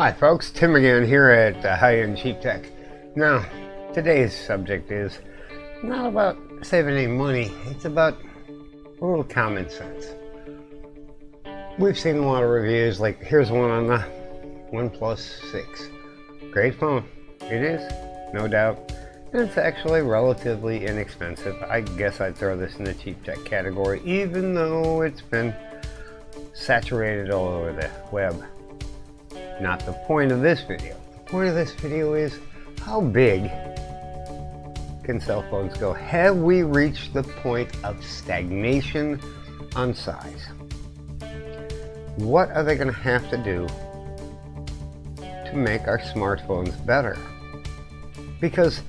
Hi folks, Tim again here at High-End Cheap Tech. Now, today's subject is not about saving any money, it's about a little common sense. We've seen a lot of reviews, like here's one on the OnePlus 6. Great phone, it is, no doubt, and it's actually relatively inexpensive. I guess I'd throw this in the cheap tech category, even though it's been saturated all over the web. Not the point of this video. The point of this video is, how big can cell phones go? Have we reached the point of stagnation on size? What are they going to have to do to make our smartphones better? Because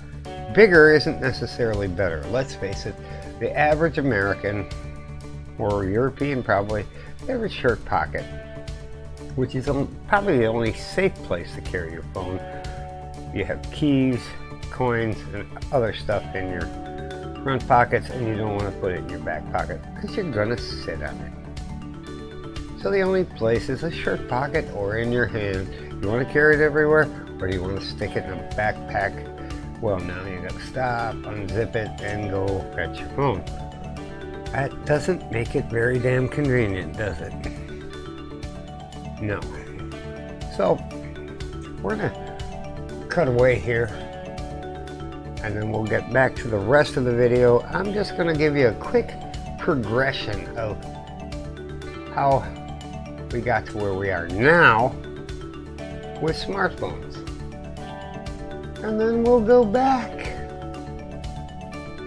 bigger isn't necessarily better. Let's face it, the average American, or European probably, they have a shirt pocket, which is probably the only safe place to carry your phone. You have keys, coins, and other stuff in your front pockets, and you don't want to put it in your back pocket because you're going to sit on it. So the only place is a shirt pocket or in your hand. You want to carry it everywhere, or do you want to stick it in a backpack? Well, now you got to stop, unzip it, and go fetch your phone. That doesn't make it very damn convenient, does it? No. So, we're going to cut away here, and then we'll get back to the rest of the video. I'm just going to give you a quick progression of how we got to where we are now with smartphones. And then we'll go back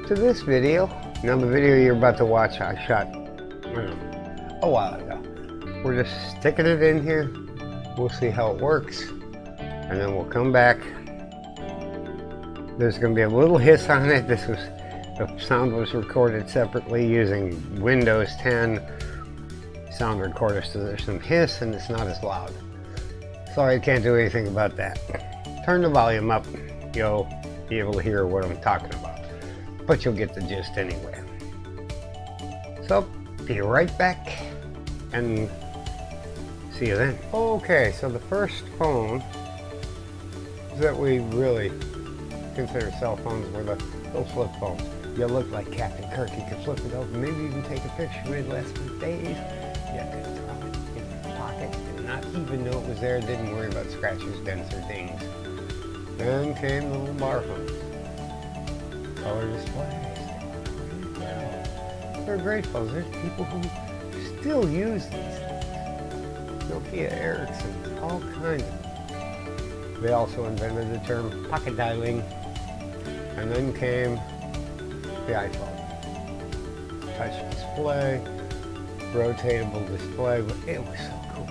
to this video. Now, the video you're about to watch I shot a while ago. We're just sticking it in here. We'll see how it works, and then we'll come back. There's going to be a little hiss on it. The sound was recorded separately using Windows 10 sound recorder, so there's some hiss and it's not as loud. Sorry, I can't do anything about that. Turn the volume up, you'll be able to hear what I'm talking about, but you'll get the gist anyway. So, be right back and see you then. Okay, so the first phone that we really consider cell phones were the little flip phones. You look like Captain Kirk. You could flip it open, maybe even take a picture. It lasted for days. You could drop it in your pocket and not even know it was there. Didn't worry about scratches, dents, or dings. Then came the little bar phones. Color displays. They're great phones. There's people who still use these things. Nokia, Ericsson, all kinds of them. They also invented the term pocket dialing, and then came the iPhone. Touch display, rotatable display, it was so cool.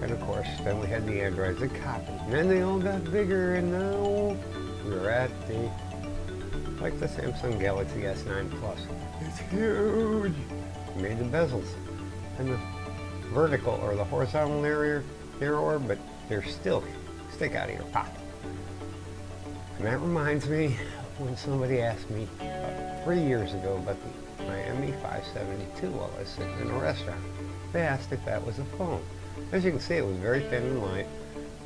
And of course, then we had the Androids that copied, and then they all got bigger, and now we're at like the Samsung Galaxy S10 Plus. It's huge. Made the bezels and the vertical or the horizontal narrower, but they're still stick out of your pocket. And that reminds me when somebody asked me about 3 years ago about my ME572 while I was sitting in a restaurant. They asked if that was a phone. As you can see, it was very thin and light.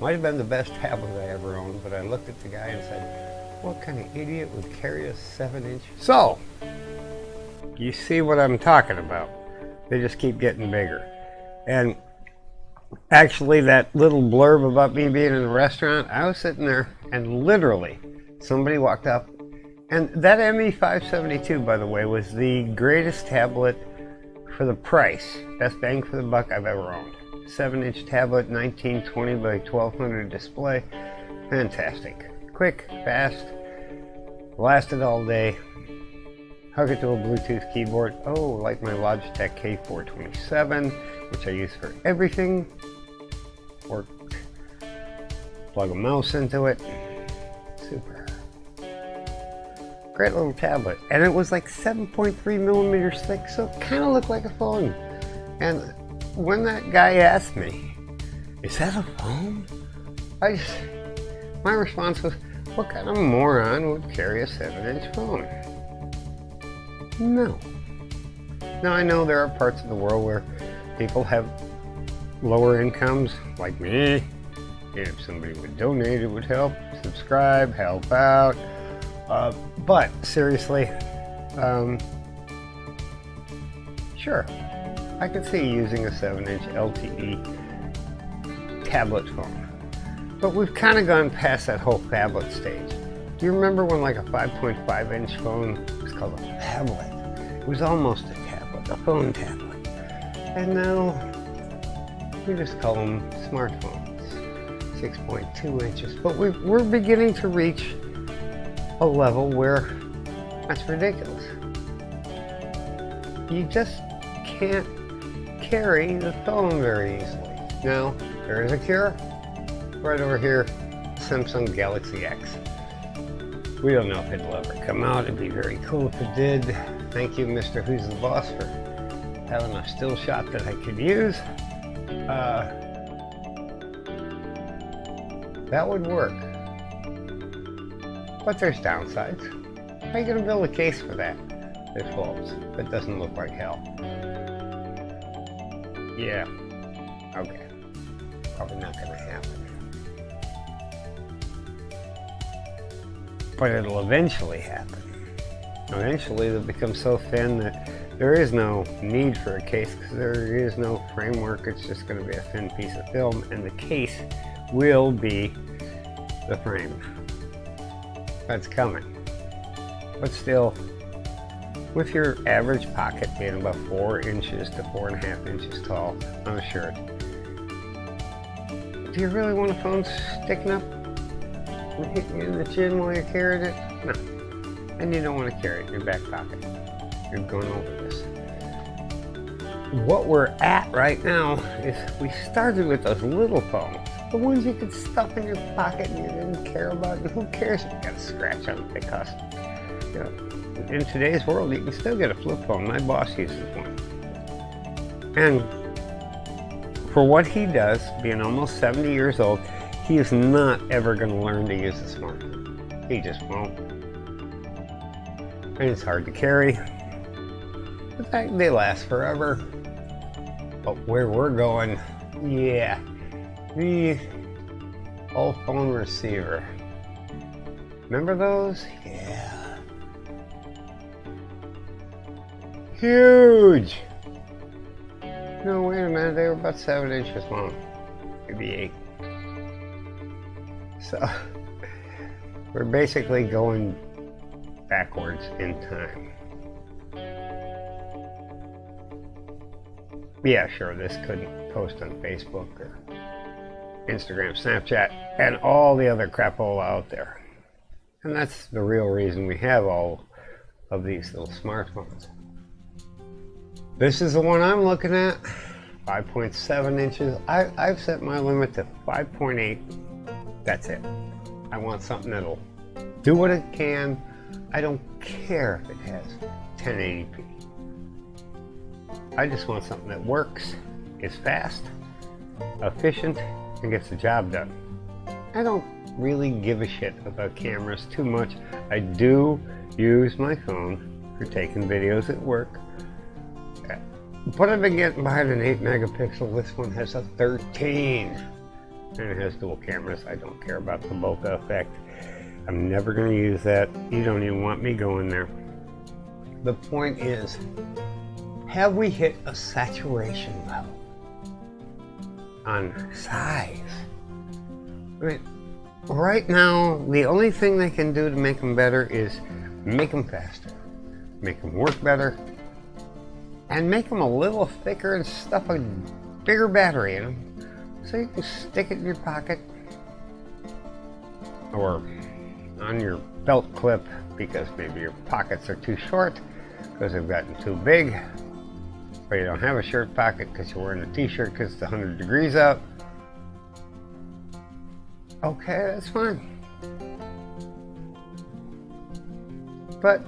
Might have been the best tablet I ever owned, but I looked at the guy and said, what kind of idiot would carry a 7-inch? So, you see what I'm talking about. They just keep getting bigger. And actually, that little blurb about me being in a restaurant, I was sitting there and literally somebody walked up, and that ME572, by the way, was the greatest tablet for the price. Best bang for the buck I've ever owned. 7-inch tablet, 1920 by 1200 display. Fantastic. Quick, fast, lasted all day. Hook it to a Bluetooth keyboard. Oh, like my Logitech K427, which I use for everything. Worked. Plug a mouse into it. Super. Great little tablet. And it was like 7.3 millimeters thick, so it kind of looked like a phone. And when that guy asked me, is that a phone? My response was, what kind of moron would carry a 7-inch phone? No. Now, I know there are parts of the world where people have lower incomes, like me, If somebody would donate, it would help. Subscribe, help out. But seriously, sure, I could see using a 7-inch LTE tablet phone. But we've kind of gone past that whole tablet stage. Do you remember when like a 5.5-inch phone was called a tablet? It was almost a tablet, a phone tablet. And now we just call them smartphones, 6.2 inches. But we're beginning to reach a level where that's ridiculous. You just can't carry the phone very easily. Now, there is a cure. Right over here, Samsung Galaxy X. We don't know if it'll ever come out. It'd be very cool if it did. Thank you, Mrwhosetheboss, for having a still shot that I could use. That would work. But there's downsides. How are you going to build a case for that? It falls. It doesn't look like hell. Yeah. Okay. Probably not going to happen. But it'll eventually happen. Eventually they'll become so thin that there is no need for a case because there is no framework. It's just going to be a thin piece of film and the case will be the frame. That's coming. But still, with your average pocket being about 4 inches to 4.5 inches tall on a shirt, do you really want a phone sticking up and hitting you in the chin while you're carrying it? No. And you don't want to carry it in your back pocket. You're going over this. What we're at right now is we started with those little phones. The ones you could stuff in your pocket and you didn't care about. And who cares if you got a scratch on it? They cost. You know, in today's world, you can still get a flip phone. My boss uses one. And for what he does, being almost 70 years old, he is not ever going to learn to use a smartphone. He just won't. And it's hard to carry. In fact, they last forever. But where we're going, yeah, the old phone receiver. Remember those? Yeah. Huge! No, wait a minute, they were about 7 inches long. Maybe 8. So, we're basically going backwards in time. Yeah, sure, this couldn't post on Facebook or Instagram, Snapchat, and all the other crapola out there. And that's the real reason we have all of these little smartphones. This is the one I'm looking at, 5.7 inches. I've set my limit to 5.8. That's it. I want something that'll do what it can. I don't care if it has 1080p. I just want something that works, is fast, efficient, and gets the job done. I don't really give a shit about cameras too much. I do use my phone for taking videos at work. But I've been getting behind an 8 megapixel. This one has a 13. And it has dual cameras. I don't care about the bokeh effect. I'm never going to use that. You don't even want me going there. The point is, have we hit a saturation level on size? I mean, right now, the only thing they can do to make them better is make them faster, make them work better, and make them a little thicker and stuff a bigger battery in them so you can stick it in your pocket or on your belt clip because maybe your pockets are too short because they've gotten too big, or you don't have a shirt pocket because you're wearing a t-shirt because it's 100 degrees out. Okay, that's fine. But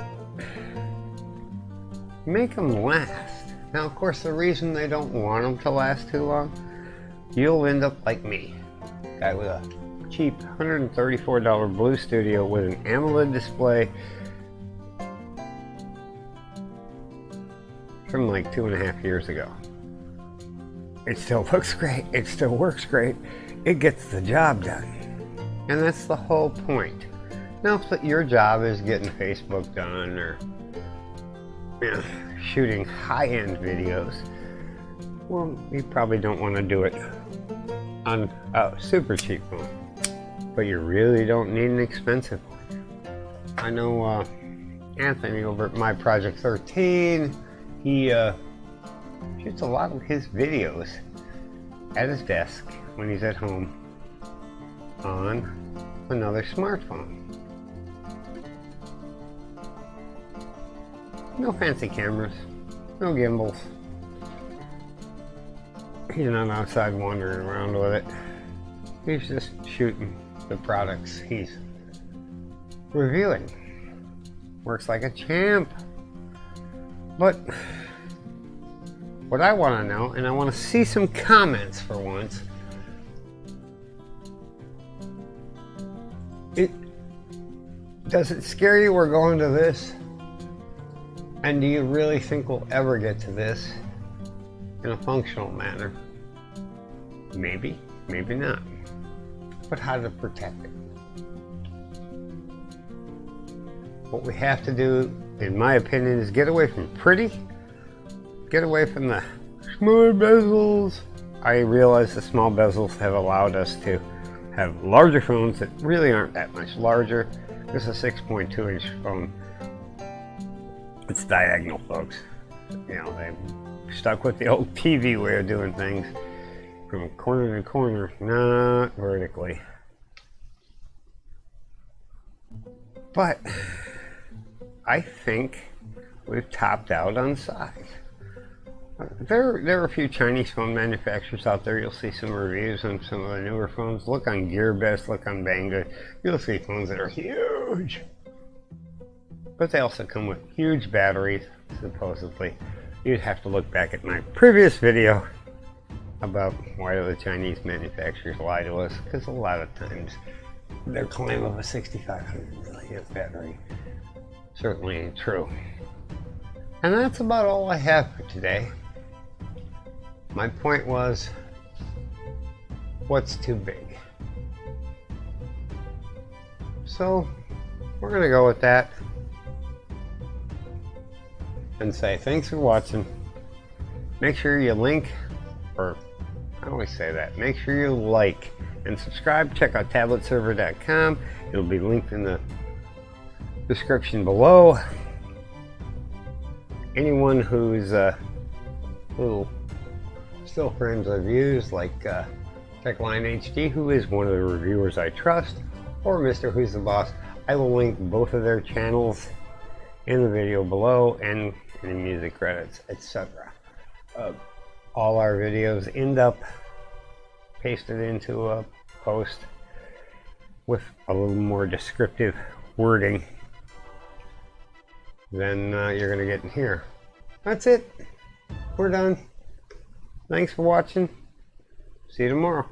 make them last. Now, of course, the reason they don't want them to last too long, you'll end up like me, guy with a cheap $134 Blue Studio with an AMOLED display from like 2.5 years ago. It still looks great, it still works great, it gets the job done. And that's the whole point. Now, if your job is getting Facebook done or shooting high-end videos, well, you probably don't want to do it on a super cheap phone. But you really don't need an expensive one. I know Anthony over at My Project 13, he shoots a lot of his videos at his desk when he's at home on another smartphone. No fancy cameras, no gimbals. He's not outside wandering around with it. He's just shooting the products he's reviewing. Works like a champ. But what I want to know, and I want to see some comments for once, does it scare you we're going to this? And do you really think we'll ever get to this in a functional manner? Maybe, maybe not. But how to protect it? What we have to do, in my opinion, is get away from pretty, get away from the small bezels. I realize the small bezels have allowed us to have larger phones that really aren't that much larger. This is a 6.2 inch phone. It's diagonal, folks. You know, they stuck with the old TV way of doing things, from corner to corner, not vertically. But I think we've topped out on size. There are a few Chinese phone manufacturers out there. You'll see some reviews on some of the newer phones. Look on GearBest, look on Banggood. You'll see phones that are huge. But they also come with huge batteries, supposedly. You'd have to look back at my previous video about why do the Chinese manufacturers lie to us, because a lot of times their claim of a 6,500 milliamp battery certainly ain't true. And that's about all I have for today. My point was, what's too big? So we're gonna go with that and say thanks for watching. Make sure you link, or I always say that, make sure you like and subscribe. Check out tabletserver.com. It'll be linked in the description below. Anyone who's little still frames I've used, like TechlineHD, who is one of the reviewers I trust, or Mrwhosetheboss, I will link both of their channels in the video below, and any music credits, etc. All our videos end up pasted into a post with a little more descriptive wording than you're going to get in here. That's it. We're done. Thanks for watching. See you tomorrow.